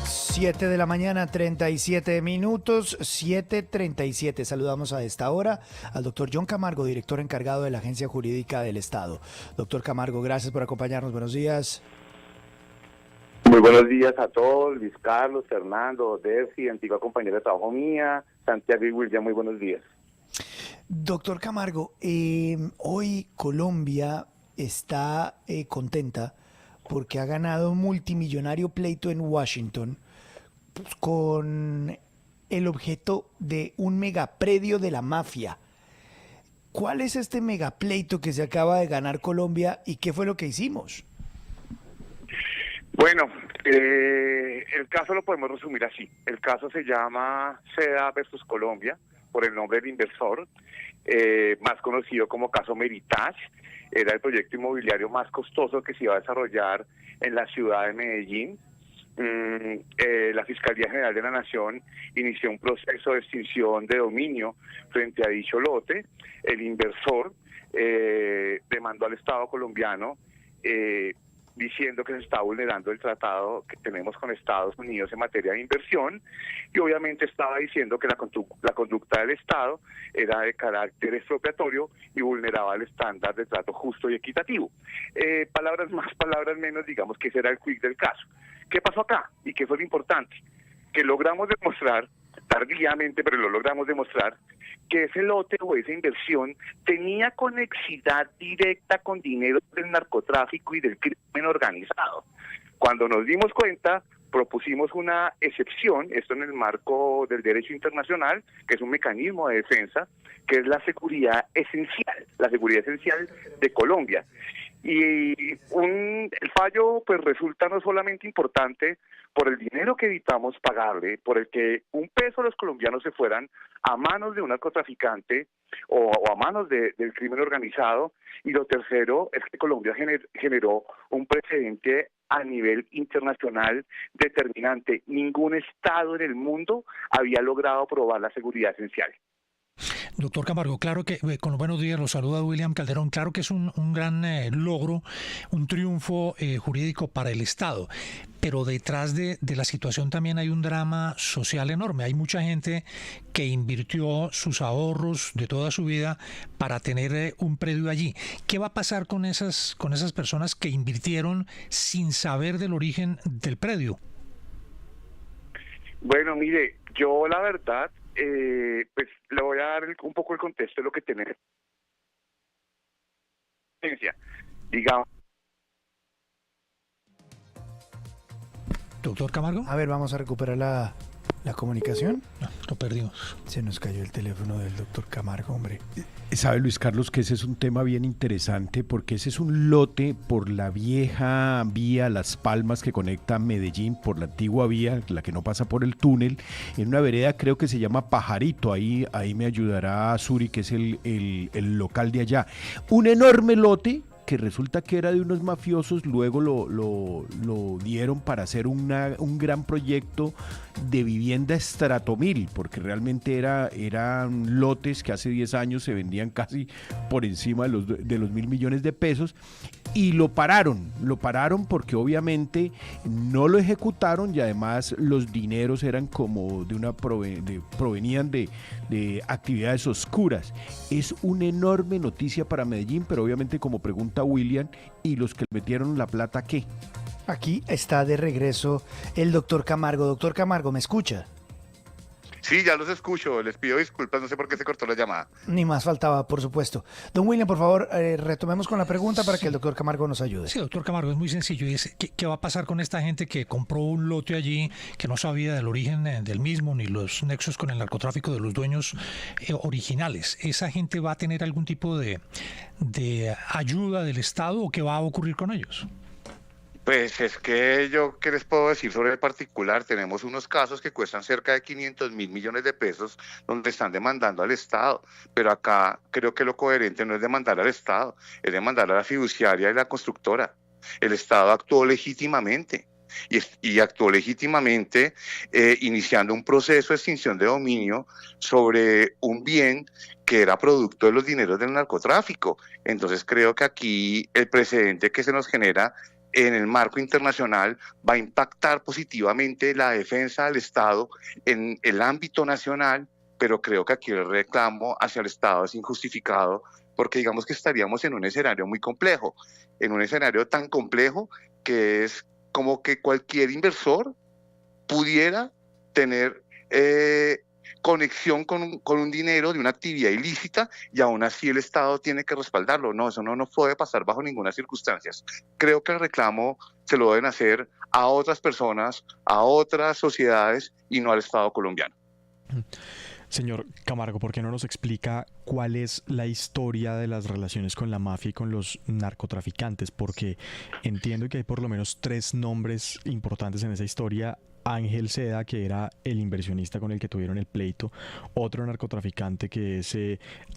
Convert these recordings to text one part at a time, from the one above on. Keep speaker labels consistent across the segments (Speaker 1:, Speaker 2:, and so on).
Speaker 1: Siete de la mañana, 37 minutos, 7:37. Saludamos a esta hora al doctor John Camargo, director encargado de la Agencia Jurídica del Estado. Doctor Camargo, gracias por acompañarnos. Buenos días.
Speaker 2: Muy buenos días a todos, Luis Carlos, Fernando, Dercy, antigua compañera de trabajo mía, Santiago y William, muy buenos días.
Speaker 1: Doctor Camargo, hoy Colombia está contenta porque ha ganado un multimillonario pleito en Washington con el objeto de un megapredio de la mafia. ¿Cuál es este megapleito que se acaba de ganar Colombia y qué fue lo que hicimos?
Speaker 2: Bueno, el caso lo podemos resumir así. El caso se llama SEDA versus Colombia, por el nombre del inversor, más conocido como caso Meritage. Era el proyecto inmobiliario más costoso que se iba a desarrollar en la ciudad de Medellín. La Fiscalía General de la Nación inició un proceso de extinción de dominio frente a dicho lote. El inversor demandó al Estado colombiano diciendo que se está vulnerando el tratado que tenemos con Estados Unidos en materia de inversión, y obviamente estaba diciendo que la conducta del Estado era de carácter expropiatorio y vulneraba el estándar de trato justo y equitativo. Palabras más, palabras menos, digamos que ese era el quick del caso. ¿Qué pasó acá? ¿Y qué fue lo importante? Que logramos demostrar, tardíamente, pero lo logramos demostrar, que ese lote o esa inversión tenía conexidad directa con dinero del narcotráfico y del crimen organizado. Cuando nos dimos cuenta, propusimos una excepción, esto en el marco del derecho internacional, que es un mecanismo de defensa, que es la seguridad esencial de Colombia. Y el fallo pues resulta no solamente importante por el dinero que evitamos pagarle, por el que un peso de los colombianos se fueran a manos de un narcotraficante o a manos del crimen organizado, y lo tercero es que Colombia generó un precedente a nivel internacional determinante. Ningún Estado en el mundo había logrado probar la seguridad esencial.
Speaker 3: Doctor Camargo, claro que, con los buenos días, los saluda William Calderón. Claro que es un gran logro, un triunfo jurídico para el Estado, pero detrás de la situación también hay un drama social enorme. Hay mucha gente que invirtió sus ahorros de toda su vida para tener un predio allí. ¿Qué va a pasar con esas personas que invirtieron sin saber del origen del predio?
Speaker 2: Bueno, mire, yo la verdad, pues le voy a dar un poco el contexto de lo que tenemos. Digamos.
Speaker 3: Doctor Camargo.
Speaker 1: A ver, vamos a recuperar la comunicación.
Speaker 3: No, lo perdimos.
Speaker 1: Se nos cayó el teléfono del doctor Camargo, hombre.
Speaker 4: Sabe, Luis Carlos, que ese es un tema bien interesante porque ese es un lote por la vieja vía Las Palmas que conecta Medellín, por la antigua vía, la que no pasa por el túnel, en una vereda creo que se llama Pajarito. Ahí me ayudará Suri, que es el local de allá. Un enorme lote que resulta que era de unos mafiosos, luego lo dieron para hacer un gran proyecto de vivienda estratomil, porque realmente eran lotes que hace 10 años se vendían casi por encima de los 1.000 millones de pesos, y lo pararon porque obviamente no lo ejecutaron, y además los dineros eran como provenían de actividades oscuras. Es una enorme noticia para Medellín, pero obviamente, como pregunta William, ¿y los que metieron la plata qué?
Speaker 1: Aquí está de regreso el doctor Camargo. Doctor Camargo, ¿me escucha?
Speaker 5: Sí, ya los escucho, les pido disculpas, no sé por qué se cortó la llamada.
Speaker 1: Ni más faltaba, por supuesto. Don William, por favor, retomemos con la pregunta para que el doctor Camargo nos ayude.
Speaker 3: Sí, doctor Camargo, es muy sencillo. Y es, ¿qué va a pasar con esta gente que compró un lote allí, que no sabía del origen del mismo, ni los nexos con el narcotráfico de los dueños originales? ¿Esa gente va a tener algún tipo de ayuda del Estado o qué va a ocurrir con ellos?
Speaker 5: Pues es que yo, ¿qué les puedo decir sobre el particular? Tenemos unos casos que cuestan cerca de 500.000 millones de pesos donde están demandando al Estado, pero acá creo que lo coherente no es demandar al Estado, es demandar a la fiduciaria y la constructora. El Estado actuó legítimamente. y actuó legítimamente iniciando un proceso de extinción de dominio sobre un bien que era producto de los dineros del narcotráfico. Entonces creo que aquí el precedente que se nos genera en el marco internacional va a impactar positivamente la defensa del Estado en el ámbito nacional, pero creo que aquí el reclamo hacia el Estado es injustificado porque digamos que estaríamos en un escenario muy complejo, en un escenario tan complejo que es como que cualquier inversor pudiera tener conexión con un dinero de una actividad ilícita y aún así el Estado tiene que respaldarlo. No, eso no puede pasar bajo ninguna circunstancia. Creo que el reclamo se lo deben hacer a otras personas, a otras sociedades y no al Estado colombiano.
Speaker 6: Señor Camargo, ¿por qué no nos explica cuál es la historia de las relaciones con la mafia y con los narcotraficantes? Porque entiendo que hay por lo menos 3 nombres importantes en esa historia. Ángel Seda, que era el inversionista con el que tuvieron el pleito, otro narcotraficante que es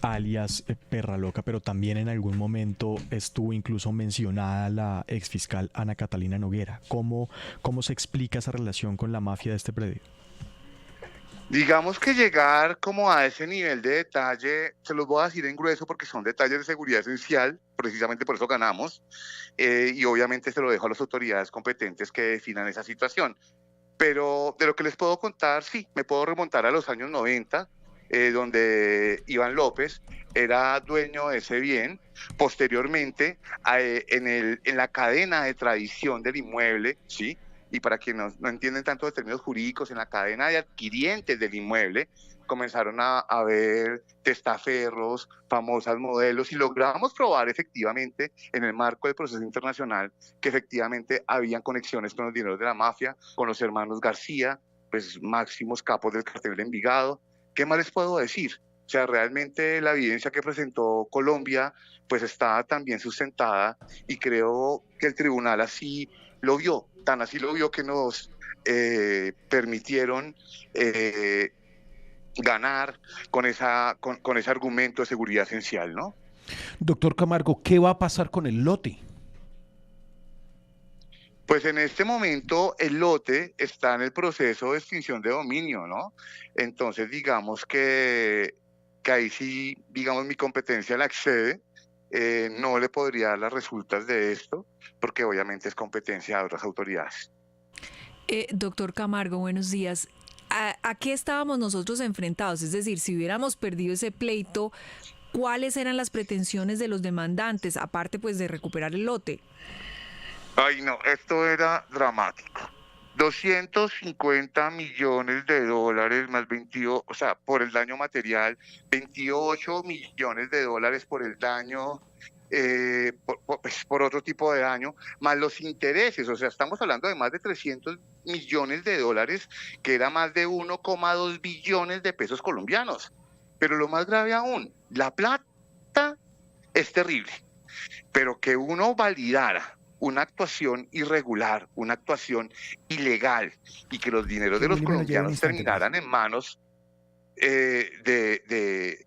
Speaker 6: alias Perra Loca, pero también en algún momento estuvo incluso mencionada la exfiscal Ana Catalina Noguera. ¿Cómo se explica esa relación con la mafia de este predio?
Speaker 5: Digamos que llegar como a ese nivel de detalle, se los voy a decir en grueso porque son detalles de seguridad esencial, precisamente por eso ganamos, y obviamente se lo dejo a las autoridades competentes que definan esa situación. Pero de lo que les puedo contar, sí, me puedo remontar a los años 90, donde Iván López era dueño de ese bien. Posteriormente, en la cadena de tradición del inmueble, ¿sí? Y para quienes no entienden tanto de términos jurídicos, en la cadena de adquirientes del inmueble, comenzaron a haber testaferros, famosas modelos, y logramos probar efectivamente en el marco del proceso internacional que efectivamente habían conexiones con los dineros de la mafia, con los hermanos García, pues máximos capos del cartel de Envigado. ¿Qué más les puedo decir? O sea, realmente la evidencia que presentó Colombia pues está también sustentada y creo que el tribunal así lo vio, tan así lo vio que nos permitieron ganar con ese argumento de seguridad esencial, ¿no?
Speaker 4: Doctor Camargo, ¿qué va a pasar con el lote?
Speaker 5: Pues en este momento el lote está en el proceso de extinción de dominio, ¿no? Entonces digamos que ahí sí, digamos, mi competencia la excede. No le podría dar las resultas de esto porque obviamente es competencia de otras autoridades.
Speaker 7: Doctor Camargo, buenos días. ¿A qué estábamos nosotros enfrentados? Es decir, si hubiéramos perdido ese pleito, ¿cuáles eran las pretensiones de los demandantes, aparte pues de recuperar el lote?
Speaker 5: Ay, no, esto era dramático. 250 millones de dólares más 28, o sea, por el daño material, 28 millones de dólares por el daño, por otro tipo de daño, más los intereses, o sea, estamos hablando de más de 300 millones de dólares, que era más de 1,2 billones de pesos colombianos. Pero lo más grave aún, la plata es terrible, pero que uno validara una actuación irregular, una actuación ilegal, y que los dineros de los colombianos terminaran en manos de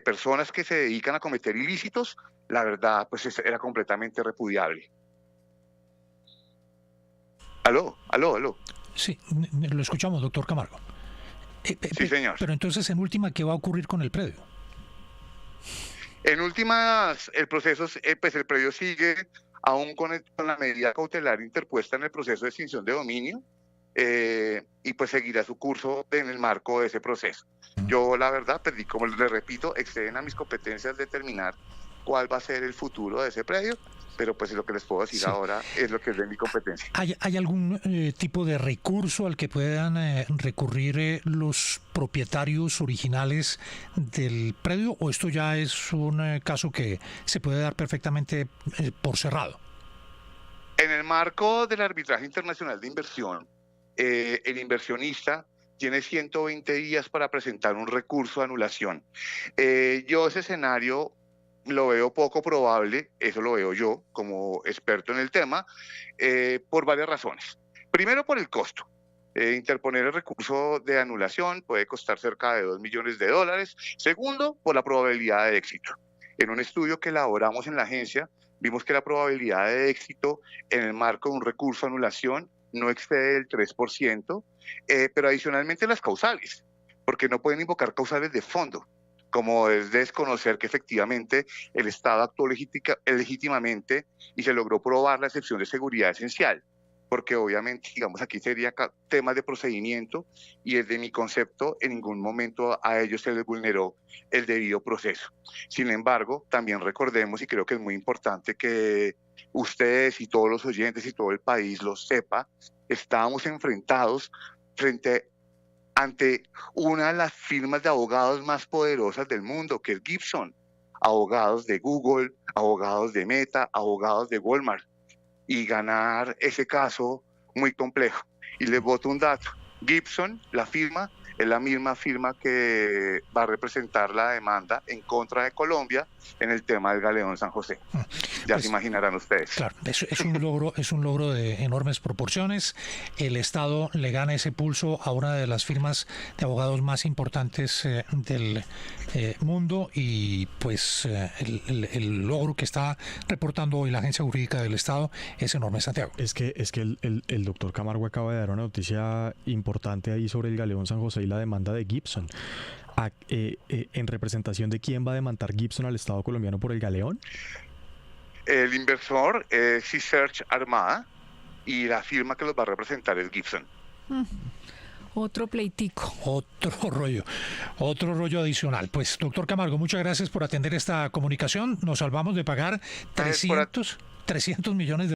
Speaker 5: personas que se dedican a cometer ilícitos, la verdad, pues era completamente repudiable. Aló.
Speaker 3: Sí, lo escuchamos, doctor Camargo.
Speaker 5: Sí, señor.
Speaker 3: Pero entonces, en última, ¿qué va a ocurrir con el predio?
Speaker 5: En últimas, el proceso, pues el predio sigue aún con la medida cautelar interpuesta en el proceso de extinción de dominio, y pues seguirá su curso en el marco de ese proceso. Yo, la verdad, pues, como les repito, exceden a mis competencias determinar cuál va a ser el futuro de ese predio, pero pues lo que les puedo decir ahora es lo que es de mi competencia.
Speaker 3: ¿Hay algún tipo de recurso al que puedan recurrir los propietarios originales del predio, o esto ya es un caso que se puede dar perfectamente por cerrado?
Speaker 5: En el marco del arbitraje internacional de inversión, el inversionista tiene 120 días para presentar un recurso de anulación. Yo ese escenario lo veo poco probable, eso lo veo yo como experto en el tema, por varias razones. Primero, por el costo. Interponer el recurso de anulación puede costar cerca de 2 millones de dólares. Segundo, por la probabilidad de éxito. En un estudio que elaboramos en la agencia, vimos que la probabilidad de éxito en el marco de un recurso de anulación no excede el 3%, pero adicionalmente las causales, porque no pueden invocar causales de fondo, como es desconocer que efectivamente el Estado actuó legítimamente y se logró probar la excepción de seguridad esencial, porque obviamente, digamos, aquí sería temas de procedimiento y desde mi concepto en ningún momento a ellos se les vulneró el debido proceso. Sin embargo, también recordemos, y creo que es muy importante que ustedes y todos los oyentes y todo el país lo sepa, estábamos enfrentados ante una de las firmas de abogados más poderosas del mundo, que es Gibson, abogados de Google, abogados de Meta, abogados de Walmart, y ganar ese caso muy complejo. Y les boto un dato, Gibson, la firma, es la misma firma que va a representar la demanda en contra de Colombia en el tema del Galeón San José. Ya se imaginarán ustedes.
Speaker 3: Claro, es un logro de enormes proporciones. El Estado le gana ese pulso a una de las firmas de abogados más importantes del mundo, y pues el logro que está reportando hoy la Agencia Jurídica del Estado es enorme, Santiago.
Speaker 6: Es que el doctor Camargo acaba de dar una noticia importante ahí sobre el Galeón San José y la demanda de Gibson. ¿En representación de quién va a demandar Gibson al Estado colombiano por el Galeón?
Speaker 5: El inversor es Research Armada y la firma que los va a representar es Gibson.
Speaker 7: Otro pleitico.
Speaker 3: Otro rollo adicional. Pues, doctor Camargo, muchas gracias por atender esta comunicación. Nos salvamos de pagar 300 millones de